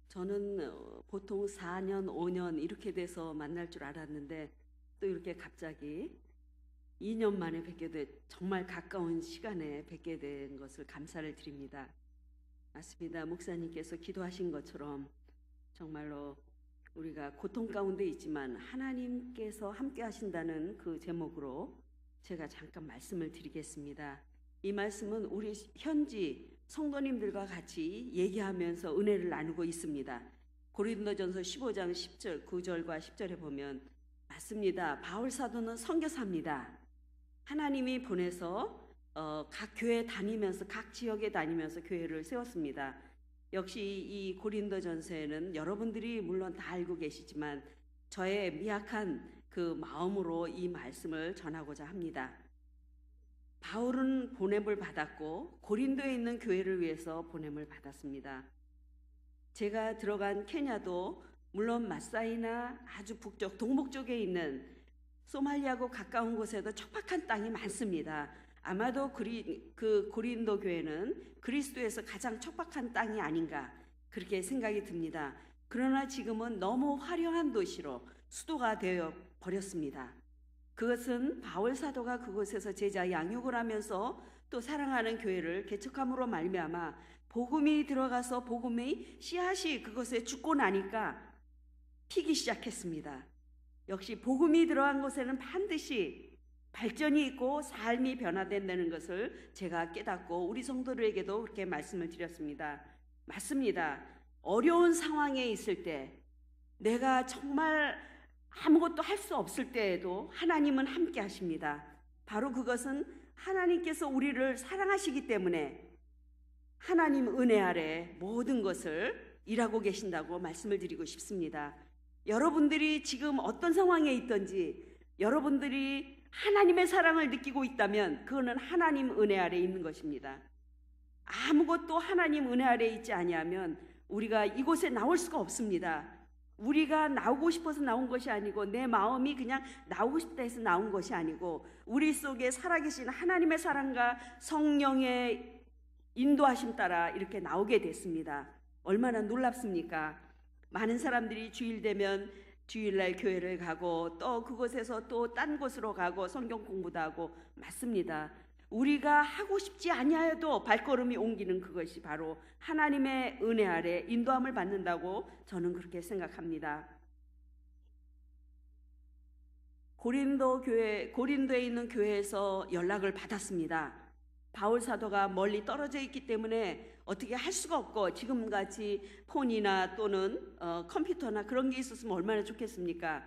저는 보통 4년, 5년 이렇게 돼서 만날 줄 알았는데 또 이렇게 갑자기 2년 만에 뵙게 돼 정말 가까운 시간에 뵙게 된 것을 감사를 드립니다. 맞습니다. 목사님께서 기도하신 것처럼 정말로 우리가 고통 가운데 있지만 하나님께서 함께 하신다는 그 제목으로 제가 잠깐 말씀을 드리겠습니다. 이 말씀은 우리 현지 성도님들과 같이 얘기하면서 은혜를 나누고 있습니다. 고린도전서 15장 10절 9절과 10절에 보면 맞습니다. 바울 사도는 선교사입니다. 하나님이 보내서 각 교회 다니면서 각 지역에 다니면서 교회를 세웠습니다. 역시 이 고린도전서에는 여러분들이 물론 다 알고 계시지만 저의 미약한 그 마음으로 이 말씀을 전하고자 합니다. 바울은 보냄을 받았고 고린도에 있는 교회를 위해서 보냄을 받았습니다. 제가 들어간 케냐도 물론 마사이나 아주 북쪽 동북 쪽에 있는 소말리아하고 가까운 곳에도 척박한 땅이 많습니다. 아마도 그 고린도 교회는 그리스도에서 가장 척박한 땅이 아닌가 그렇게 생각이 듭니다. 그러나 지금은 너무 화려한 도시로 수도가 되어 버렸습니다. 그것은 바울 사도가 그곳에서 제자 양육을 하면서 또 사랑하는 교회를 개척함으로 말미암아 복음이 들어가서 복음의 씨앗이 그것에 죽고 나니까 피기 시작했습니다. 역시 복음이 들어간 곳에는 반드시 발전이 있고 삶이 변화된다는 것을 제가 깨닫고 우리 성도들에게도 그렇게 말씀을 드렸습니다. 맞습니다. 어려운 상황에 있을 때 내가 정말 아무것도 할 수 없을 때에도 하나님은 함께 하십니다. 바로 그것은 하나님께서 우리를 사랑하시기 때문에 하나님 은혜 아래 모든 것을 일하고 계신다고 말씀을 드리고 싶습니다. 여러분들이 지금 어떤 상황에 있든지 여러분들이 하나님의 사랑을 느끼고 있다면 그거는 하나님 은혜 아래 있는 것입니다. 아무것도 하나님 은혜 아래 있지 아니하면 우리가 이곳에 나올 수가 없습니다. 우리가 나오고 싶어서 나온 것이 아니고 내 마음이 그냥 나오고 싶다 해서 나온 것이 아니고 우리 속에 살아계신 하나님의 사랑과 성령의 인도하심 따라 이렇게 나오게 됐습니다. 얼마나 놀랍습니까? 많은 사람들이 주일 되면 주일날 교회를 가고 또 그곳에서 또 딴 곳으로 가고 성경 공부도 하고 맞습니다. 우리가 하고 싶지 아니하여도 발걸음이 옮기는 그것이 바로 하나님의 은혜 아래 인도함을 받는다고 저는 그렇게 생각합니다. 고린도에 있는 교회에서 연락을 받았습니다. 바울 사도가 멀리 떨어져 있기 때문에 어떻게 할 수가 없고 지금같이 폰이나 또는 컴퓨터나 그런 게 있었으면 얼마나 좋겠습니까?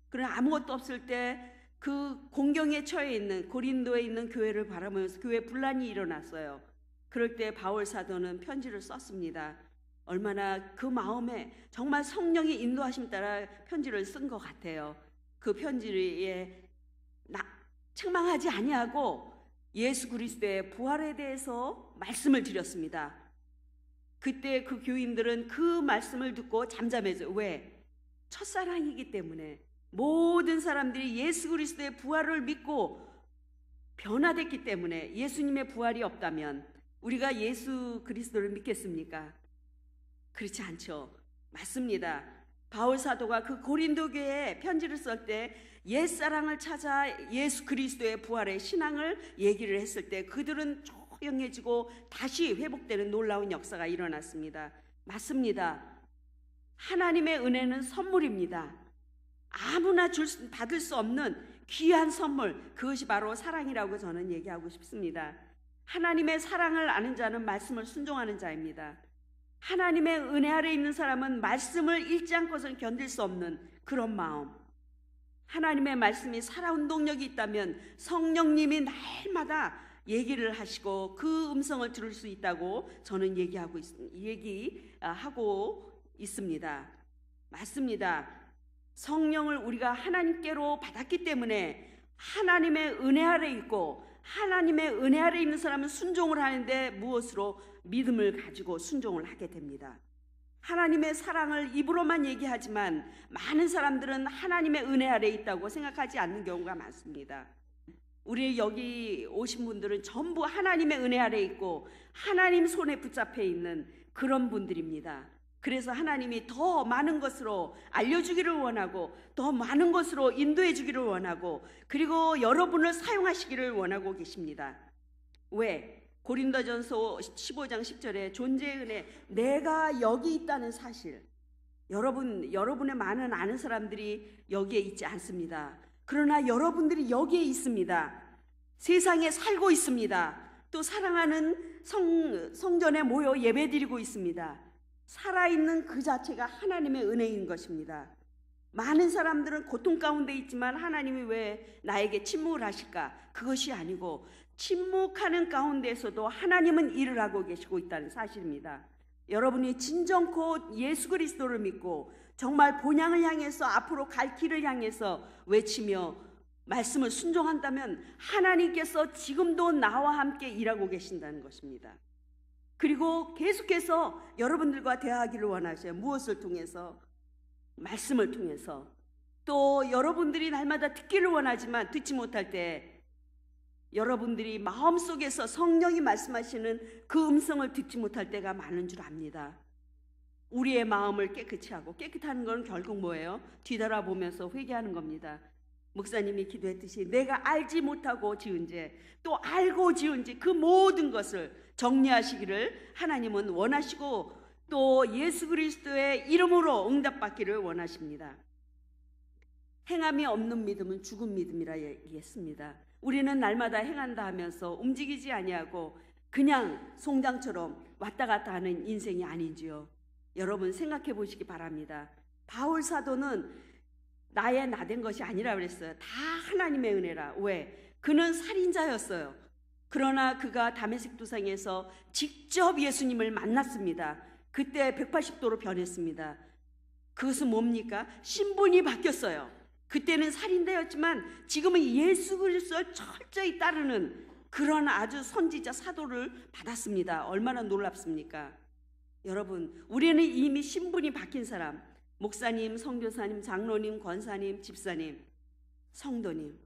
그러나 아무것도 없을 때 그 공경에 처해 있는 고린도에 있는 교회를 바라보면서 교회 분란이 일어났어요. 그럴 때 바울 사도는 편지를 썼습니다. 얼마나 그 마음에 정말 성령의 인도하심 따라 편지를 쓴 것 같아요. 그 편지에 책망하지 아니하고 예수 그리스도의 부활에 대해서 말씀을 드렸습니다. 그때 그 교인들은 그 말씀을 듣고 잠잠해져요. 왜? 첫사랑이기 때문에 모든 사람들이 예수 그리스도의 부활을 믿고 변화됐기 때문에 예수님의 부활이 없다면 우리가 예수 그리스도를 믿겠습니까? 그렇지 않죠. 맞습니다. 바울 사도가 그 고린도 교회에 편지를 쓸 때 옛사랑을 찾아 예수 그리스도의 부활의 신앙을 얘기를 했을 때 그들은 조용해지고 다시 회복되는 놀라운 역사가 일어났습니다. 맞습니다. 하나님의 은혜는 선물입니다. 아무나 받을 수 없는 귀한 선물, 그것이 바로 사랑이라고 저는 얘기하고 싶습니다. 하나님의 사랑을 아는 자는 말씀을 순종하는 자입니다. 하나님의 은혜 아래 있는 사람은 말씀을 읽지 않고서는 견딜 수 없는 그런 마음. 하나님의 말씀이 살아온 동력이 있다면 성령님이 날마다 얘기를 하시고 그 음성을 들을 수 있다고 저는 얘기하고 있습니다. 맞습니다. 성령을 우리가 하나님께로 받았기 때문에 하나님의 은혜 아래 있고 하나님의 은혜 아래 있는 사람은 순종을 하는데 무엇으로? 믿음을 가지고 순종을 하게 됩니다. 하나님의 사랑을 입으로만 얘기하지만 많은 사람들은 하나님의 은혜 아래 있다고 생각하지 않는 경우가 많습니다. 우리 여기 오신 분들은 전부 하나님의 은혜 아래 있고 하나님 손에 붙잡혀 있는 그런 분들입니다. 그래서 하나님이 더 많은 것으로 알려주기를 원하고 더 많은 것으로 인도해 주기를 원하고 그리고 여러분을 사용하시기를 원하고 계십니다. 왜? 고린도전서 15장 10절에 존재의 은혜, 내가 여기 있다는 사실, 여러분의 많은 아는 사람들이 여기에 있지 않습니다. 그러나 여러분들이 여기에 있습니다. 세상에 살고 있습니다. 또 사랑하는 성전에 모여 예배드리고 있습니다. 살아있는 그 자체가 하나님의 은혜인 것입니다. 많은 사람들은 고통 가운데 있지만 하나님이 왜 나에게 침묵을 하실까? 그것이 아니고 침묵하는 가운데서도 하나님은 일을 하고 계시고 있다는 사실입니다. 여러분이 진정코 예수 그리스도를 믿고 정말 본향을 향해서 앞으로 갈 길을 향해서 외치며 말씀을 순종한다면 하나님께서 지금도 나와 함께 일하고 계신다는 것입니다. 그리고 계속해서 여러분들과 대화하기를 원하셔요. 무엇을 통해서? 말씀을 통해서. 또 여러분들이 날마다 듣기를 원하지만 듣지 못할 때 여러분들이 마음속에서 성령이 말씀하시는 그 음성을 듣지 못할 때가 많은 줄 압니다. 우리의 마음을 깨끗이 하고, 깨끗한 건 결국 뭐예요? 뒤돌아보면서 회개하는 겁니다. 목사님이 기도했듯이 내가 알지 못하고 지은 죄, 또 알고 지은 죄, 그 모든 것을 정리하시기를 하나님은 원하시고 또 예수 그리스도의 이름으로 응답받기를 원하십니다. 행함이 없는 믿음은 죽은 믿음이라 얘기했습니다. 우리는 날마다 행한다 하면서 움직이지 아니하고 그냥 송장처럼 왔다 갔다 하는 인생이 아닌지요. 여러분 생각해 보시기 바랍니다. 바울 사도는 나의 나된 것이 아니라 그랬어요. 다 하나님의 은혜라. 왜? 그는 살인자였어요. 그러나 그가 다메섹 도상에서 직접 예수님을 만났습니다. 그때 180도로 변했습니다. 그것은 뭡니까? 신분이 바뀌었어요. 그때는 살인자였지만 지금은 예수 그리스도를 철저히 따르는 그런 아주 선지자 사도를 받았습니다. 얼마나 놀랍습니까? 여러분, 우리는 이미 신분이 바뀐 사람, 목사님, 선교사님, 장로님, 권사님, 집사님, 성도님,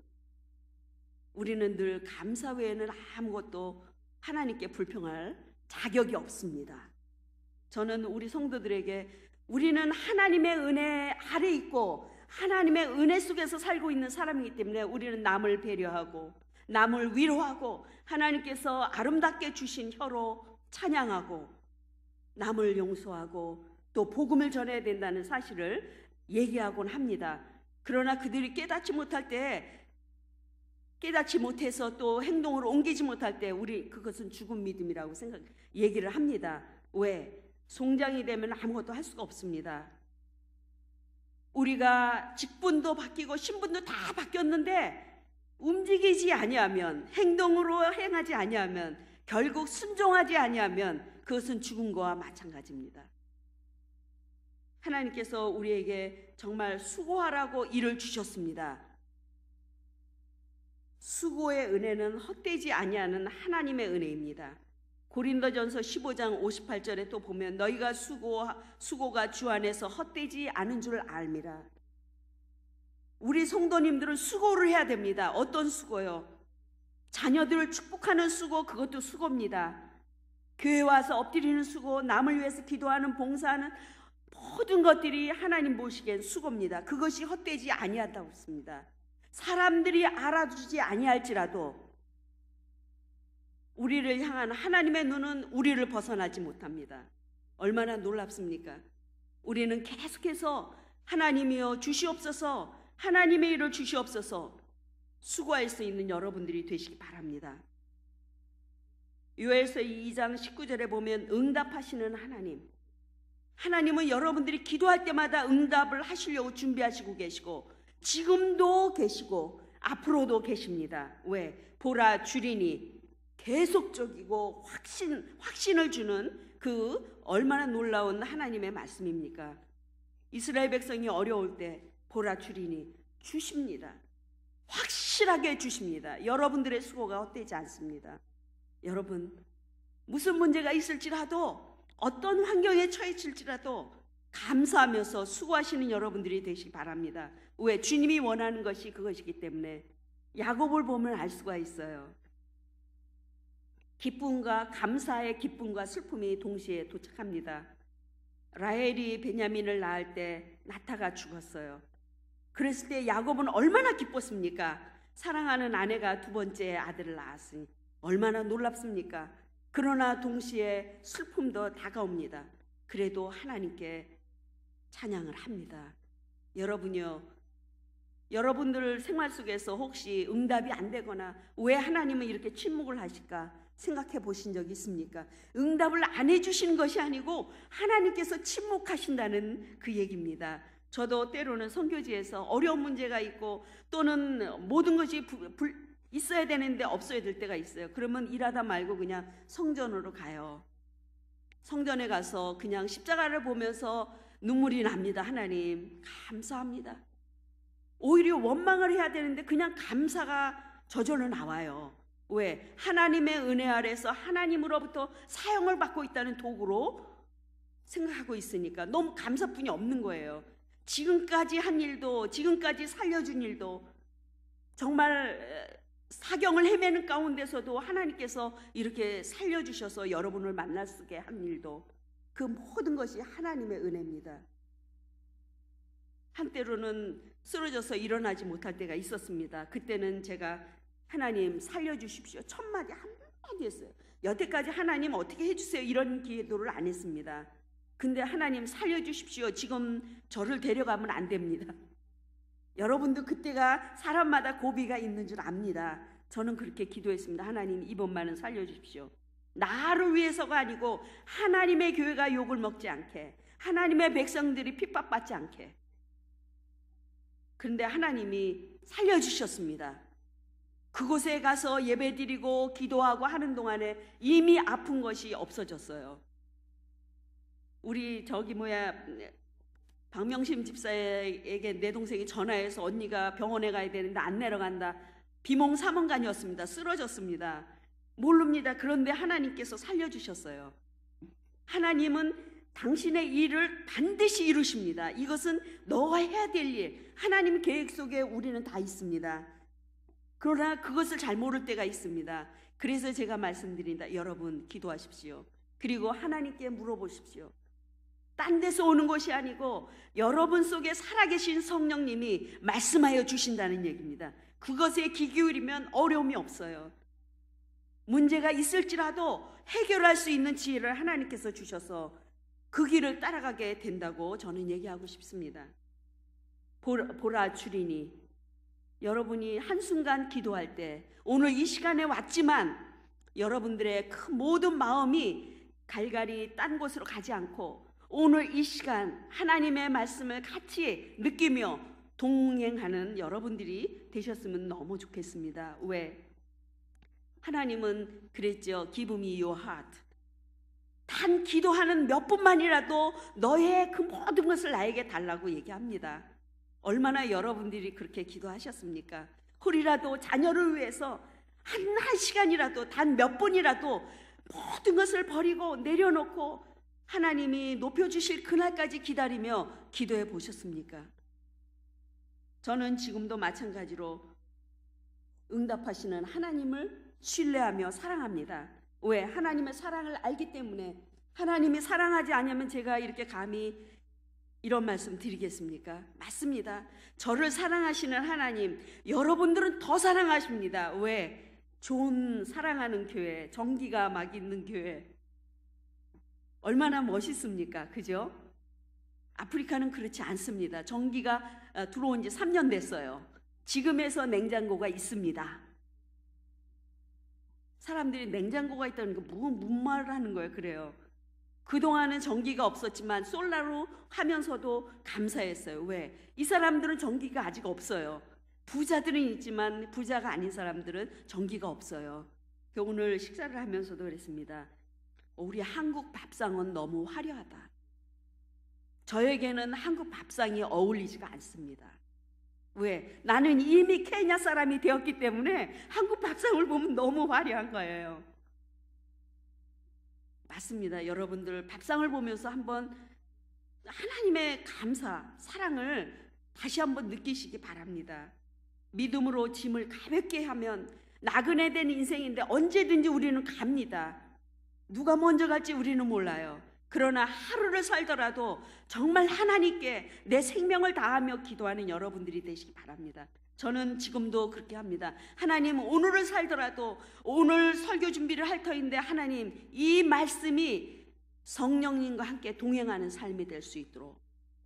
우리는 늘 감사 외에는 아무것도 하나님께 불평할 자격이 없습니다. 저는 우리 성도들에게 우리는 하나님의 은혜 아래 있고 하나님의 은혜 속에서 살고 있는 사람이기 때문에 우리는 남을 배려하고 남을 위로하고 하나님께서 아름답게 주신 혀로 찬양하고 남을 용서하고 또 복음을 전해야 된다는 사실을 얘기하곤 합니다. 그러나 그들이 깨닫지 못해서 또 행동으로 옮기지 못할 때 우리 그것은 죽은 믿음이라고 얘기를 합니다. 왜? 송장이 되면 아무것도 할 수가 없습니다. 우리가 직분도 바뀌고 신분도 다 바뀌었는데 움직이지 아니하면, 행동으로 행하지 아니하면, 결국 순종하지 아니하면 그것은 죽은 거와 마찬가지입니다. 하나님께서 우리에게 정말 수고하라고 일을 주셨습니다. 수고의 은혜는 헛되지 아니하는 하나님의 은혜입니다. 고린도전서 15장 58절에 또 보면 너희가 수고가 주 안에서 헛되지 않은 줄 알미라. 우리 성도님들은 수고를 해야 됩니다. 어떤 수고요? 자녀들을 축복하는 수고, 그것도 수고입니다. 교회 와서 엎드리는 수고, 남을 위해서 기도하는, 봉사하는 모든 것들이 하나님 보시기엔 수고입니다. 그것이 헛되지 아니하다고 했습니다. 사람들이 알아주지 아니할지라도 우리를 향한 하나님의 눈은 우리를 벗어나지 못합니다. 얼마나 놀랍습니까? 우리는 계속해서 하나님이여 주시옵소서, 하나님의 일을 주시옵소서 수고할 수 있는 여러분들이 되시기 바랍니다. 요엘서 2장 19절에 보면 응답하시는 하나님은 여러분들이 기도할 때마다 응답을 하시려고 준비하시고 계시고 지금도 계시고 앞으로도 계십니다. 왜? 보라 주리니 계속적이고 확신을 주는 그 얼마나 놀라운 하나님의 말씀입니까? 이스라엘 백성이 어려울 때 보라 주리니 주십니다. 확실하게 주십니다. 여러분들의 수고가 헛되지 않습니다. 여러분, 무슨 문제가 있을지라도 어떤 환경에 처해질지라도 감사하면서 수고하시는 여러분들이 되시기 바랍니다. 왜? 주님이 원하는 것이 그것이기 때문에. 야곱을 보면 알 수가 있어요. 기쁨과 감사의 기쁨과 슬픔이 동시에 도착합니다. 라헬이 베냐민을 낳을 때 나타가 죽었어요. 그랬을 때 야곱은 얼마나 기뻤습니까? 사랑하는 아내가 두 번째 아들을 낳았으니 얼마나 놀랍습니까? 그러나 동시에 슬픔도 다가옵니다. 그래도 하나님께 찬양을 합니다. 여러분요, 여러분들 생활 속에서 혹시 응답이 안 되거나 왜 하나님은 이렇게 침묵을 하실까 생각해 보신 적 있습니까? 응답을 안 해주시는 것이 아니고 하나님께서 침묵하신다는 그 얘기입니다. 저도 때로는 선교지에서 어려운 문제가 있고 또는 모든 것이 있어야 되는데 없어야 될 때가 있어요. 그러면 일하다 말고 그냥 성전으로 가요. 성전에 가서 그냥 십자가를 보면서 눈물이 납니다. 하나님 감사합니다. 오히려 원망을 해야 되는데 그냥 감사가 저절로 나와요. 왜? 하나님의 은혜 아래서 하나님으로부터 사용을 받고 있다는 도구로 생각하고 있으니까 너무 감사뿐이 없는 거예요. 지금까지 한 일도, 지금까지 살려준 일도, 정말 사경을 헤매는 가운데서도 하나님께서 이렇게 살려주셔서 여러분을 만날 수 있게 한 일도, 그 모든 것이 하나님의 은혜입니다. 한때로는 쓰러져서 일어나지 못할 때가 있었습니다. 그때는 제가 하나님 살려주십시오 첫마디 한마디 했어요. 여태까지 하나님 어떻게 해주세요 이런 기도를 안 했습니다. 근데 하나님 살려주십시오, 지금 저를 데려가면 안 됩니다. 여러분도 그때가 사람마다 고비가 있는 줄 압니다. 저는 그렇게 기도했습니다. 하나님 이번만은 살려주십시오. 나를 위해서가 아니고 하나님의 교회가 욕을 먹지 않게, 하나님의 백성들이 핍박받지 않게. 그런데 하나님이 살려주셨습니다. 그곳에 가서 예배드리고 기도하고 하는 동안에 이미 아픈 것이 없어졌어요. 우리 박명심 집사에게 내 동생이 전화해서 언니가 병원에 가야 되는데 안 내려간다. 비몽사몽간이었습니다. 쓰러졌습니다. 모릅니다. 그런데 하나님께서 살려주셨어요. 하나님은 당신의 일을 반드시 이루십니다. 이것은 너가 해야 될 일, 하나님 계획 속에 우리는 다 있습니다. 그러나 그것을 잘 모를 때가 있습니다. 그래서 제가 말씀드린다. 여러분 기도하십시오. 그리고 하나님께 물어보십시오. 딴 데서 오는 것이 아니고 여러분 속에 살아계신 성령님이 말씀하여 주신다는 얘기입니다. 그것에 귀 기울이면 어려움이 없어요. 문제가 있을지라도 해결할 수 있는 지혜를 하나님께서 주셔서 그 길을 따라가게 된다고 저는 얘기하고 싶습니다. 보라 주리니, 여러분이 한순간 기도할 때 오늘 이 시간에 왔지만 여러분들의 그 모든 마음이 갈갈이 딴 곳으로 가지 않고 오늘 이 시간 하나님의 말씀을 같이 느끼며 동행하는 여러분들이 되셨으면 너무 좋겠습니다. 왜? 하나님은 그랬죠. Give me your heart. 단 기도하는 몇 분만이라도 너의 그 모든 것을 나에게 달라고 얘기합니다. 얼마나 여러분들이 그렇게 기도하셨습니까? 홀이라도 자녀를 위해서 한 시간이라도, 단 몇 분이라도 모든 것을 버리고 내려놓고 하나님이 높여주실 그날까지 기다리며 기도해 보셨습니까? 저는 지금도 마찬가지로 응답하시는 하나님을 신뢰하며 사랑합니다. 왜? 하나님의 사랑을 알기 때문에. 하나님이 사랑하지 않으면 제가 이렇게 감히 이런 말씀 드리겠습니까? 맞습니다. 저를 사랑하시는 하나님, 여러분들은 더 사랑하십니다. 왜? 좋은 사랑하는 교회, 정기가 막 있는 교회, 얼마나 멋있습니까? 그죠? 아프리카는 그렇지 않습니다. 전기가 들어온 지 3년 됐어요. 지금에서 냉장고가 있습니다. 사람들이 냉장고가 있다는 거 무슨 말을 하는 거예요? 그래요. 그동안은 전기가 없었지만 솔라로 하면서도 감사했어요. 왜? 이 사람들은 전기가 아직 없어요. 부자들은 있지만 부자가 아닌 사람들은 전기가 없어요. 오늘 식사를 하면서도 그랬습니다. 우리 한국 밥상은 너무 화려하다. 저에게는 한국 밥상이 어울리지가 않습니다. 왜? 나는 이미 케냐 사람이 되었기 때문에 한국 밥상을 보면 너무 화려한 거예요. 맞습니다. 여러분들 밥상을 보면서 한번 하나님의 감사, 사랑을 다시 한번 느끼시기 바랍니다. 믿음으로 짐을 가볍게 하면 나그네 된 인생인데 언제든지 우리는 갑니다. 누가 먼저 갈지 우리는 몰라요. 그러나 하루를 살더라도 정말 하나님께 내 생명을 다하며 기도하는 여러분들이 되시기 바랍니다. 저는 지금도 그렇게 합니다. 하나님, 오늘을 살더라도 오늘 설교 준비를 할 터인데 하나님, 이 말씀이 성령님과 함께 동행하는 삶이 될 수 있도록,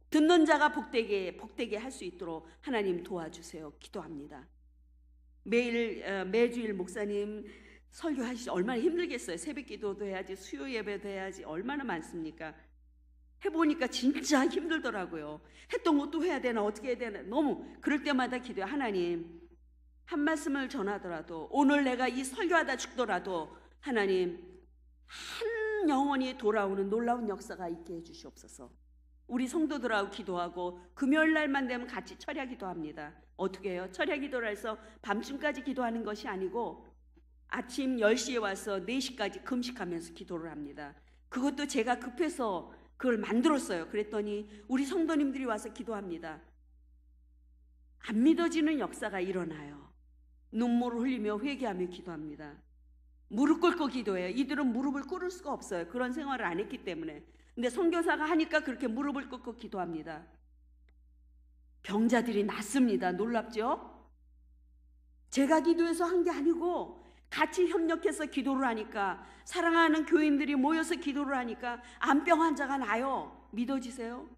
듣는 자가 복되게 할 수 있도록 하나님 도와주세요. 기도합니다. 매주일 목사님 설교하시지 얼마나 힘들겠어요. 새벽 기도도 해야지, 수요 예배도 해야지, 얼마나 많습니까? 해보니까 진짜 힘들더라고요. 했던 것도 해야 되나, 어떻게 해야 되나, 너무 그럴 때마다 기도해. 하나님, 한 말씀을 전하더라도, 오늘 내가 이 설교하다 죽더라도 하나님, 한 영혼이 돌아오는 놀라운 역사가 있게 해주시옵소서. 우리 성도들하고 기도하고 금요일 날만 되면 같이 철야 기도합니다. 어떻게 해요? 철야 기도를 해서 밤중까지 기도하는 것이 아니고 아침 10시에 와서 4시까지 금식하면서 기도를 합니다. 그것도 제가 급해서 그걸 만들었어요. 그랬더니 우리 성도님들이 와서 기도합니다. 안 믿어지는 역사가 일어나요. 눈물을 흘리며 회개하며 기도합니다. 무릎 꿇고 기도해요. 이들은 무릎을 꿇을 수가 없어요. 그런 생활을 안 했기 때문에. 근데 선교사가 하니까 그렇게 무릎을 꿇고 기도합니다. 병자들이 낫습니다. 놀랍죠? 제가 기도해서 한 게 아니고 같이 협력해서 기도를 하니까, 사랑하는 교인들이 모여서 기도를 하니까 암병 환자가 나요. 믿어지세요?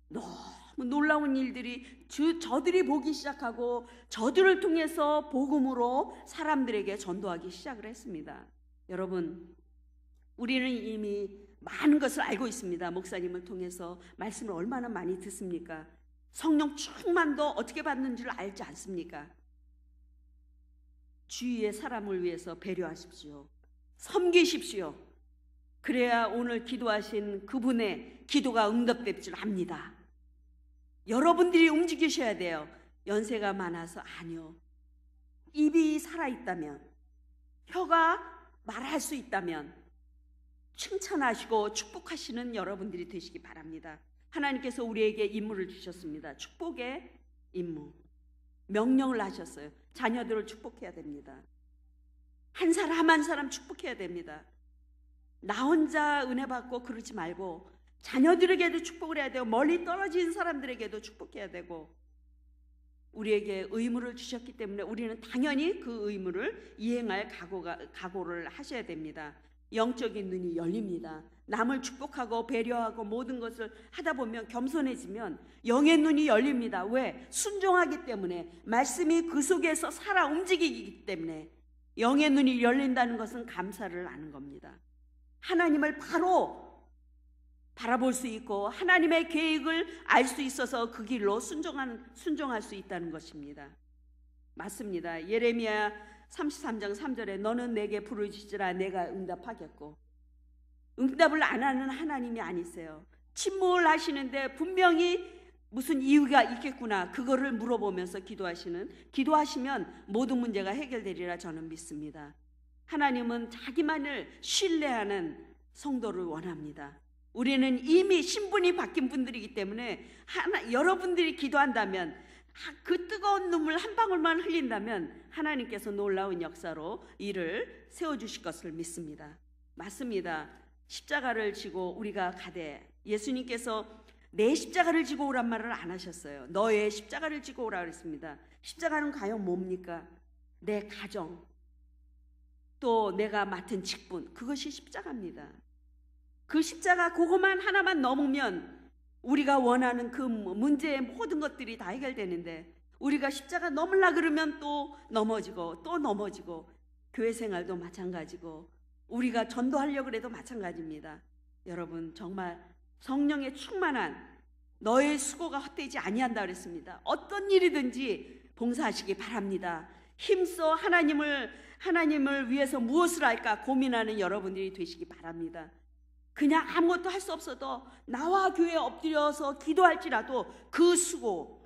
너무 놀라운 일들이 저들이 보기 시작하고 저들을 통해서 복음으로 사람들에게 전도하기 시작을 했습니다. 여러분, 우리는 이미 많은 것을 알고 있습니다. 목사님을 통해서 말씀을 얼마나 많이 듣습니까? 성령 충만도 어떻게 받는 줄 알지 않습니까? 주위의 사람을 위해서 배려하십시오. 섬기십시오. 그래야 오늘 기도하신 그분의 기도가 응답될 줄 압니다. 여러분들이 움직이셔야 돼요. 연세가 많아서 아니요. 입이 살아있다면, 혀가 말할 수 있다면 칭찬하시고 축복하시는 여러분들이 되시기 바랍니다. 하나님께서 우리에게 임무를 주셨습니다. 축복의 임무. 명령을 하셨어요. 자녀들을 축복해야 됩니다. 한 사람 한 사람 축복해야 됩니다. 나 혼자 은혜 받고 그러지 말고 자녀들에게도 축복을 해야 되고, 멀리 떨어진 사람들에게도 축복해야 되고, 우리에게 의무를 주셨기 때문에 우리는 당연히 그 의무를 이행할 각오를 하셔야 됩니다. 영적인 눈이 열립니다. 남을 축복하고 배려하고 모든 것을 하다 보면, 겸손해지면 영의 눈이 열립니다. 왜? 순종하기 때문에, 말씀이 그 속에서 살아 움직이기 때문에. 영의 눈이 열린다는 것은 감사를 하는 겁니다. 하나님을 바로 바라볼 수 있고 하나님의 계획을 알 수 있어서 그 길로 순종할 수 있다는 것입니다. 맞습니다. 예레미야 33장 3절에 너는 내게 부르짖으라 내가 응답하겠고, 응답을 안 하는 하나님이 아니세요. 침묵을 하시는데 분명히 무슨 이유가 있겠구나, 그거를 물어보면서 기도하시면 모든 문제가 해결되리라 저는 믿습니다. 하나님은 자기만을 신뢰하는 성도를 원합니다. 우리는 이미 신분이 바뀐 분들이기 때문에 여러분들이 기도한다면, 그 뜨거운 눈물 한 방울만 흘린다면 하나님께서 놀라운 역사로 일을 세워주실 것을 믿습니다. 맞습니다. 십자가를 지고 우리가 가되, 예수님께서 내 십자가를 지고 오란 말을 안 하셨어요. 너의 십자가를 지고 오라 그랬습니다. 십자가는 과연 뭡니까? 내 가정, 또 내가 맡은 직분, 그것이 십자가입니다. 그 십자가 그것만 하나만 넘으면 우리가 원하는 그 문제의 모든 것들이 다 해결되는데, 우리가 십자가 넘으려 그러면 또 넘어지고 또 넘어지고, 교회 생활도 마찬가지고 우리가 전도하려고 해도 마찬가지입니다. 여러분, 정말 성령의 충만한 너의 수고가 헛되지 아니한다 그랬습니다. 어떤 일이든지 봉사하시기 바랍니다. 힘써 하나님을 위해서 무엇을 할까 고민하는 여러분들이 되시기 바랍니다. 그냥 아무것도 할 수 없어도 나와 교회에 엎드려서 기도할지라도 그 수고,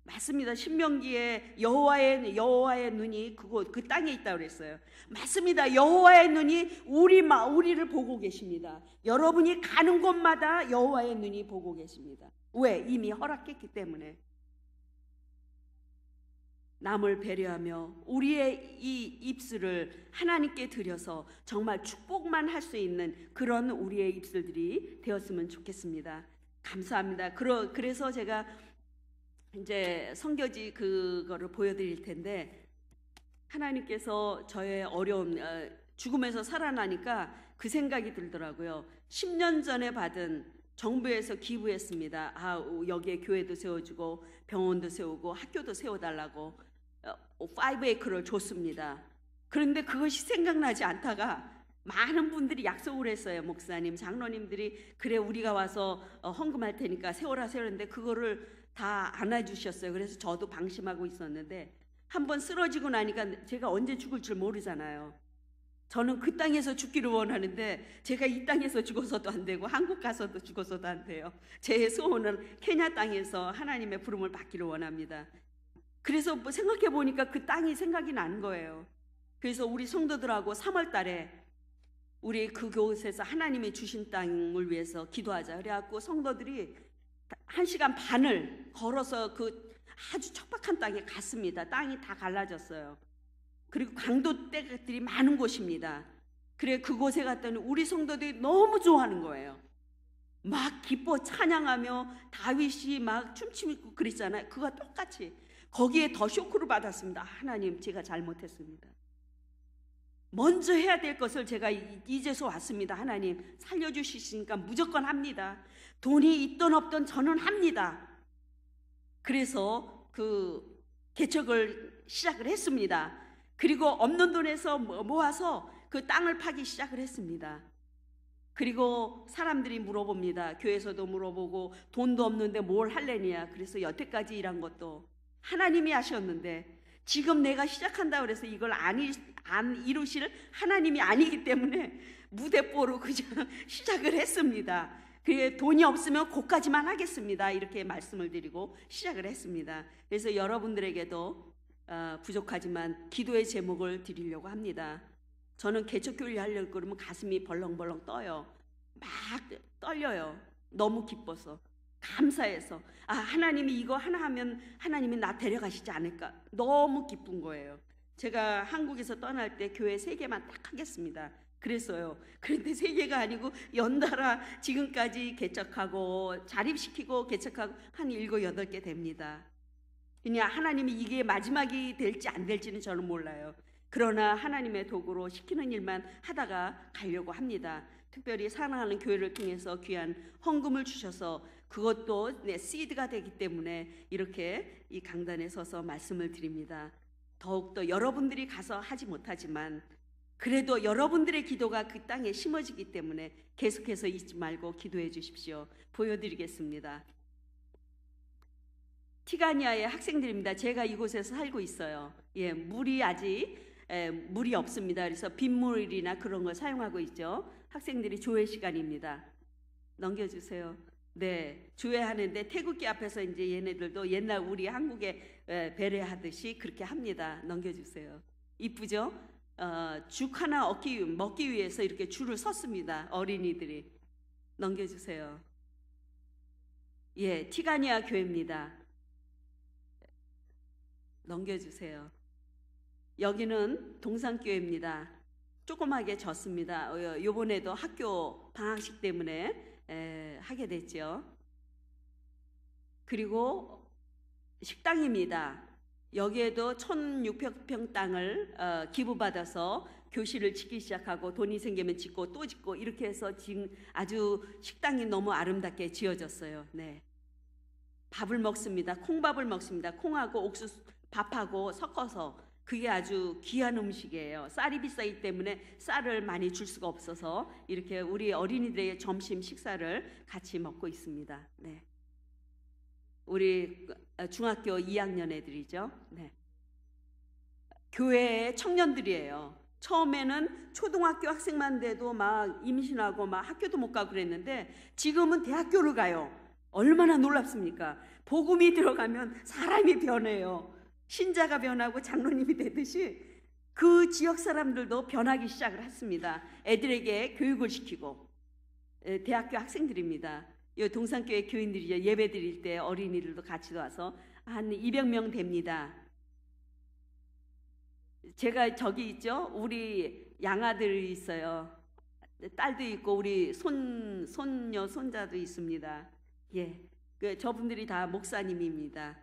맞습니다. 신명기에 여호와의 눈이 그 땅에 있다고 그랬어요. 맞습니다. 여호와의 눈이 우리를 보고 계십니다. 여러분이 가는 곳마다 여호와의 눈이 보고 계십니다. 왜? 이미 허락했기 때문에. 남을 배려하며 우리의 이 입술을 하나님께 드려서 정말 축복만 할 수 있는 그런 우리의 입술들이 되었으면 좋겠습니다. 감사합니다. 그래서 제가 이제 성교지 그거를 보여드릴 텐데, 하나님께서 저의 어려움, 죽음에서 살아나니까 그 생각이 들더라고요. 10년 전에 받은, 정부에서 기부했습니다. 여기에 교회도 세워주고 병원도 세우고 학교도 세워달라고 5에이크를 줬습니다. 그런데 그것이 생각나지 않다가 많은 분들이 약속을 했어요. 목사님, 장로님들이 그래 우리가 와서 헌금할 테니까 세워라 세우는데 그거를 다 안 해주셨어요. 그래서 저도 방심하고 있었는데 한번 쓰러지고 나니까 제가 언제 죽을 줄 모르잖아요. 저는 그 땅에서 죽기를 원하는데 제가 이 땅에서 죽어서도 안 되고 한국 가서도 죽어서도 안 돼요. 제 소원은 케냐 땅에서 하나님의 부름을 받기를 원합니다. 그래서 생각해 보니까 그 땅이 생각이 난 거예요. 그래서 우리 성도들하고 3월 달에 우리 그곳에서 하나님이 주신 땅을 위해서 기도하자. 그래갖고 성도들이 1시간 반을 걸어서 그 아주 척박한 땅에 갔습니다. 땅이 다 갈라졌어요. 그리고 강도떼들이 많은 곳입니다. 그래 그곳에 갔더니 우리 성도들이 너무 좋아하는 거예요. 막 기뻐 찬양하며 다윗이 막 춤추고 그랬잖아요. 그거 똑같이 거기에 더 쇼크를 받았습니다. 하나님, 제가 잘못했습니다. 먼저 해야 될 것을 제가 이제서 왔습니다. 하나님 살려주시니까 무조건 합니다. 돈이 있든 없든 저는 합니다. 그래서 그 개척을 시작을 했습니다. 그리고 없는 돈에서 모아서 그 땅을 파기 시작을 했습니다. 그리고 사람들이 물어봅니다. 교회에서도 물어보고 돈도 없는데 뭘 할래냐. 그래서 여태까지 일한 것도 하나님이 하셨는데 지금 내가 시작한다고 해서 이걸 안 이루실 하나님이 아니기 때문에 무대뽀로 그냥 시작을 했습니다. 그게 돈이 없으면 거기까지만 하겠습니다. 이렇게 말씀을 드리고 시작을 했습니다. 그래서 여러분들에게도 부족하지만 기도의 제목을 드리려고 합니다. 저는 개척교회 하려고 그러면 가슴이 벌렁벌렁 떠요. 막 떨려요. 너무 기뻐서, 감사해서 하나님이 이거 하나 하면 하나님이 나 데려가시지 않을까 너무 기쁜 거예요. 제가 한국에서 떠날 때 교회 3개만 딱 하겠습니다. 그랬어요. 그런데 3개가 아니고 연달아 지금까지 개척하고 자립시키고 개척하고 한 7, 8개 됩니다. 그냥 하나님이 이게 마지막이 될지 안 될지는 저는 몰라요. 그러나 하나님의 도구로 시키는 일만 하다가 가려고 합니다. 특별히 사랑하는 교회를 통해서 귀한 헌금을 주셔서 그것도 내 시드가 되기 때문에 이렇게 이 강단에 서서 말씀을 드립니다. 더욱더 여러분들이 가서 하지 못하지만 그래도 여러분들의 기도가 그 땅에 심어지기 때문에 계속해서 잊지 말고 기도해 주십시오. 보여드리겠습니다. 티가니아의 학생들입니다. 제가 이곳에서 살고 있어요. 물이 아직 물이 없습니다. 그래서 빗물이나 그런 걸 사용하고 있죠. 학생들이 조회 시간입니다. 넘겨주세요. 네, 조회하는데 태극기 앞에서 이제 얘네들도 옛날 우리 한국에 배례하듯이 그렇게 합니다. 넘겨주세요. 이쁘죠? 죽 하나 먹기 위해서 이렇게 줄을 섰습니다. 어린이들이. 넘겨주세요. 티가니아 교회입니다. 넘겨주세요. 여기는 동산교회입니다. 조그맣게 졌습니다. 이번에도 학교 방학식 때문에 하게 됐죠. 그리고 식당입니다. 여기에도 1600평 땅을 기부받아서 교실을 짓기 시작하고 돈이 생기면 짓고 또 짓고 이렇게 해서 지금 아주 식당이 너무 아름답게 지어졌어요. 네. 밥을 먹습니다. 콩밥을 먹습니다. 콩하고 옥수수 밥하고 섞어서 그게 아주 귀한 음식이에요. 쌀이 비싸기 때문에 쌀을 많이 줄 수가 없어서 이렇게 우리 어린이들의 점심 식사를 같이 먹고 있습니다. 네. 우리 중학교 2학년 애들이죠. 네. 교회의 청년들이에요. 처음에는 초등학교 학생만 돼도 막 임신하고 막 학교도 못 가고 그랬는데 지금은 대학교를 가요. 얼마나 놀랍습니까? 복음이 들어가면 사람이 변해요. 신자가 변하고 장로님이 되듯이 그 지역 사람들도 변하기 시작을 했습니다. 애들에게 교육을 시키고. 대학교 학생들입니다. 이 동산교회 교인들이 예배 드릴 때 어린이들도 같이 와서 한 200명 됩니다. 제가 저기 있죠. 우리 양아들이 있어요. 딸도 있고 우리 손녀 손자도 있습니다. 예, 저분들이 다 목사님입니다.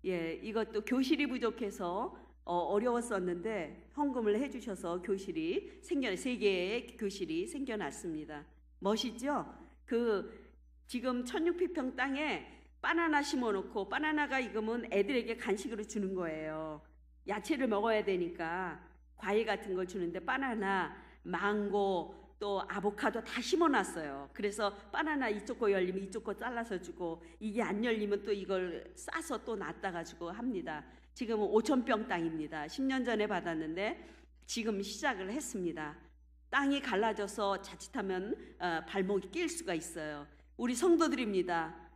예, 이것도 교실이 부족해서 어려웠었는데 헌금을 해주셔서 교실이 세 개의 교실이 생겨났습니다. 멋있죠? 지금 1600평 땅에 바나나 심어놓고 바나나가 익으면 애들에게 간식으로 주는 거예요. 야채를 먹어야 되니까 과일 같은 걸 주는데 바나나, 망고, 또 아보카도 다 심어놨어요. 그래서 바나나 이쪽 거 열리면 이쪽 거 잘라서 주고 이게 안 열리면 또 이걸 싸서 또 놔다가지고 합니다. 지금은 5000평 땅입니다. 10년 전에 받았는데 지금 시작을 했습니다. 땅이 갈라져서 자칫하면 발목이 낄 수가 있어요. 우리 성도들입니다.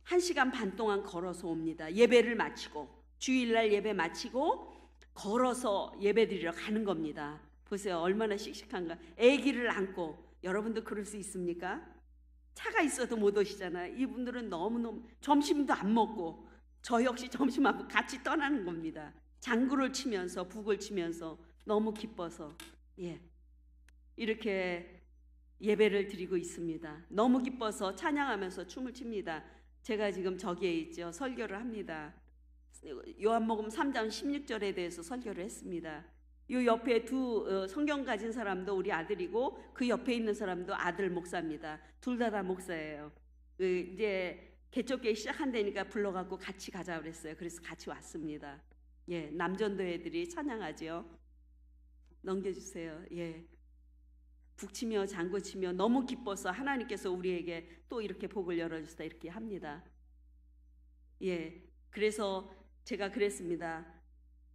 1시간 반 동안 걸어서 옵니다. 예배를 마치고 주일날 예배 마치고 걸어서 예배드리러 가는 겁니다. 보세요. 얼마나 씩씩한가. 아기를 안고. 여러분도 그럴 수 있습니까? 차가 있어도 못 오시잖아요. 이분들은 너무너무 점심도 안 먹고 저 역시 점심하고 같이 떠나는 겁니다. 장구를 치면서 북을 치면서 너무 기뻐서 이렇게 예배를 드리고 있습니다. 너무 기뻐서 찬양하면서 춤을 춥니다. 제가 지금 저기에 있죠. 설교를 합니다. 요한복음 3장 16절에 대해서 설교를 했습니다. 요 옆에 두 성경 가진 사람도 우리 아들이고 그 옆에 있는 사람도 아들 목사입니다. 둘 다 목사예요. 이제 개척교회 시작한다니까 불러갖고 같이 가자 그랬어요. 그래서 같이 왔습니다. 예, 남전도 애들이 찬양하죠. 넘겨주세요. 예, 북치며 장구치며 너무 기뻐서 하나님께서 우리에게 또 이렇게 복을 열어주시다 이렇게 합니다. 예, 그래서 제가 그랬습니다.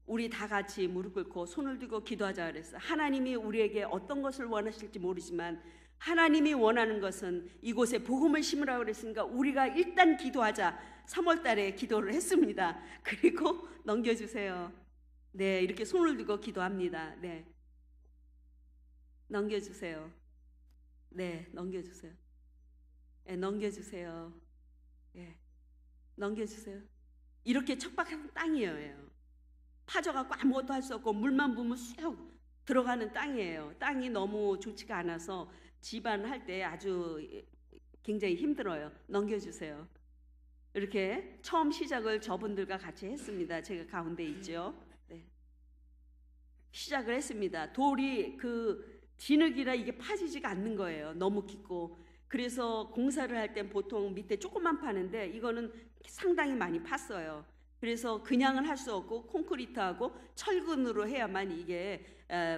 우리 다 같이 무릎 꿇고 손을 들고 기도하자 그랬어요. 하나님이 우리에게 어떤 것을 원하실지 모르지만 하나님이 원하는 것은 이곳에 복음을 심으라고 그랬으니까 우리가 일단 기도하자. 3월 달에 기도를 했습니다. 그리고 넘겨주세요. 네, 이렇게 손을 들고 기도합니다. 네, 넘겨주세요. 네, 넘겨주세요. 네, 넘겨주세요. 예, 넘겨주세요. 이렇게 척박한 땅이에요. 파져갖고 아무것도 할 수 없고 물만 부으면 쑥 들어가는 땅이에요. 땅이 너무 좋지가 않아서 집안할 때 아주 굉장히 힘들어요. 넘겨주세요. 이렇게 처음 시작을 저분들과 같이 했습니다. 제가 가운데 있죠. 네. 시작을 했습니다. 돌이 진흙이라 이게 파지지가 않는 거예요. 너무 깊고. 그래서 공사를 할 땐 보통 밑에 조금만 파는데 이거는 상당히 많이 팠어요. 그래서 그냥은 할 수 없고 콘크리트하고 철근으로 해야만 이게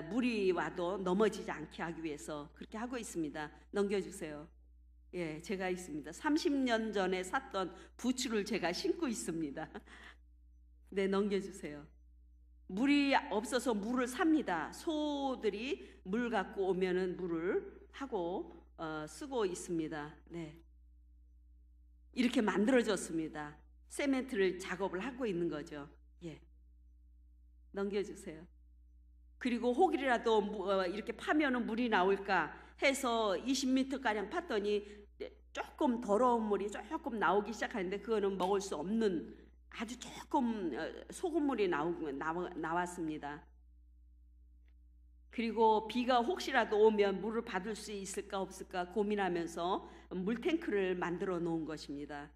물이 와도 넘어지지 않게 하기 위해서 그렇게 하고 있습니다. 넘겨주세요. 예, 제가 있습니다. 30년 전에 샀던 부츠를 제가 신고 있습니다. 네, 넘겨주세요. 물이 없어서 물을 삽니다. 소들이 물 갖고 오면은 물을 하고 쓰고 있습니다. 네, 이렇게 만들어졌습니다. 세멘트를 작업을 하고 있는 거죠. 예, 넘겨주세요. 그리고 혹이라도 이렇게 파면은 물이 나올까 해서 20m 가량 팠더니 조금 더러운 물이 조금 나오기 시작하는데 그거는 먹을 수 없는 아주 조금 소금물이 나왔습니다. 그리고 비가 혹시라도 오면 물을 받을 수 있을까 없을까 고민하면서 물탱크를 만들어 놓은 것입니다.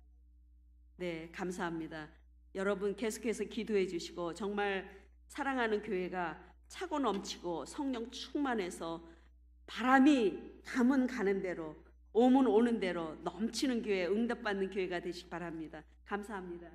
네, 감사합니다. 여러분 계속해서 기도해 주시고 정말 사랑하는 교회가 차고 넘치고 성령 충만해서 바람이 가면 가는 대로 오면 오는 대로 넘치는 교회, 응답받는 교회가 되시기 바랍니다. 감사합니다.